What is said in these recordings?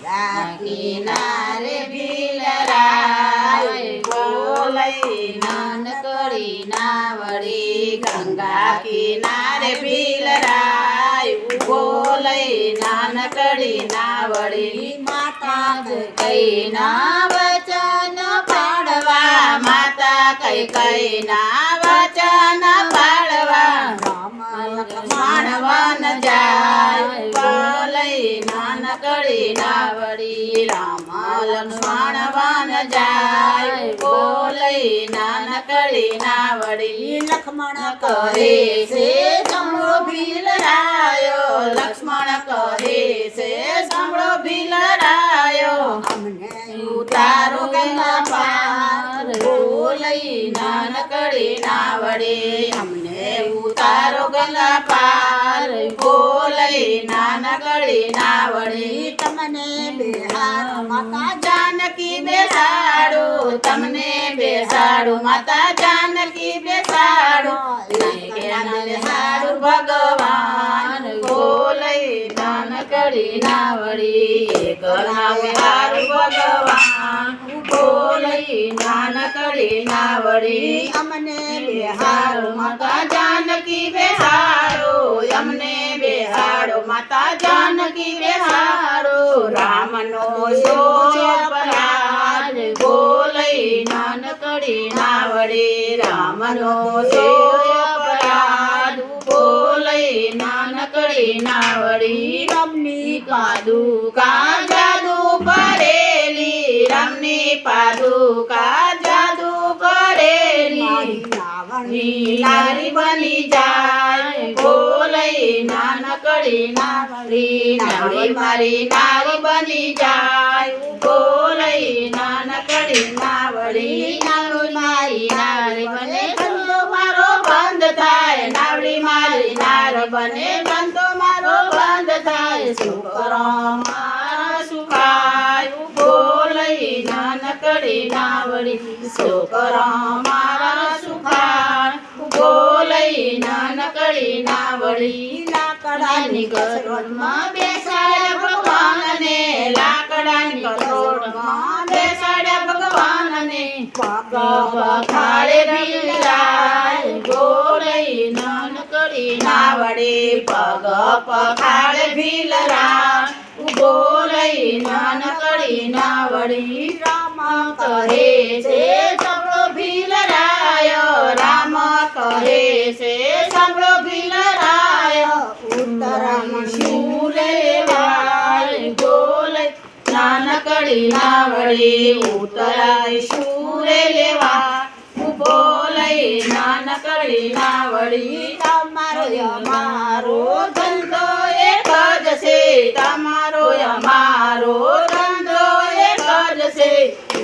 કિનારે ભીલરાય બોલઈ નાનકડી નાવડી ગંગા કિનારે ભીલરાય બોલઈ નાનકડી નાવડી માતા કઈ ના વચન પાડવા માતા કઈ કઈ ના વચન પાડવા માણવન જાય બોલઈ નાનકડી નાવડી રામ લક્ષ્મણ વન જાય બોલઈ નાનકડી નાવડી લક્ષ્મણ કહે છે સાંભળો ભીલરાયો લક્ષ્મણ કહે છે સાંભળો ભીલરાયો અમને ઉતારો ગંગા પાર બોલઈ નાનકડી નાવડી અમને ઉતારો ગંગા પાર બોલઈ નાનકડી નાવડી તમને બેહાર માતા જાનકી બેસાડો તમને બેસાડો માતા જાનકી બેસાડો બેસાડો ભગવાન બોલઈ નાનકડી નાવડી એક બેહાડો ભગવાન બોલઈ નાનકડી નાવડી અમને બેહાડો માતા જાનકી બેસાડો અમને બેહાડો માતા જાનકી બેસાડો રામનો અપરાધ બોલઈ નાનકડી નાવડી રામનો અપરાધ બોલઈ નાનકડી નાવડી રમની પાદુકા જાદુ કરેલી રમની પાદુકા જાદુ કરેલી નારી બની જાય બોલઈ નાનકડી નાવડી નાવડી મારી નારી બની જાય બોલઈ નાનકડી નાવડી નાવડી મારી નારી બને ધંધો મારો બંધ થાય નાવડી મારી નાર બને ધંધો મારો બંધ થાય છોકરો મારા સુખાય બોલઈ નાનકડી નાવડી છોકરો મારા સુખાય બોલઈ નાનકડી નાવડી લાકડાની કરોડમાં બેસાડ્યા ભગવાનને લાકડાની કરોડમાં બેસાડ્યા ભગવાનને પગ પખાડે ભીલરાય બોલઈ નાનકડી નાવડી પગ પખાડે ભીલરાય બોલઈ નાનકડી નાવડી રામ કહે છે સાંભળો ભીલરાય રામ કહે છે સાંભળો ભીલરાય ઉત્તરામાં શું લેવાય બોલઈ નાનકડી નાવડી ઉત્તરાય શું લેવાય બોલઈ નાનકડી નાવડી તમારો અમારો ધંધો એક જ છે તમારો અમારો ધંધો એક જ છે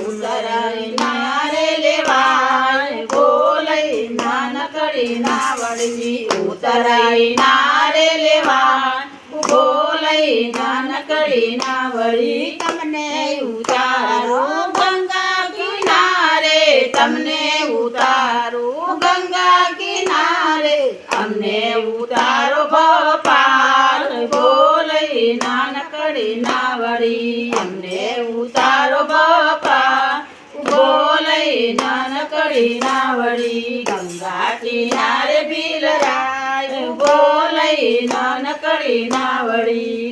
ઉતરાય નારે લેવાય બોલઈ નાનકડી નાવડી ઉતરાય નારે લેવાય બોલઈ નાનકડી નાવડી તમને ઉતારો ગંગા કિનારે તમને ઉતારો ગંગા કિનારે અમને ઉતારો ભપાર બોલઈ નાનકડી નાવડી અમને ઉતારો ભપાર બોલઈ નાનકડી નાવડી ગંગા કિનારે ભીલરાય બોલઈ નાનકડી નાવડી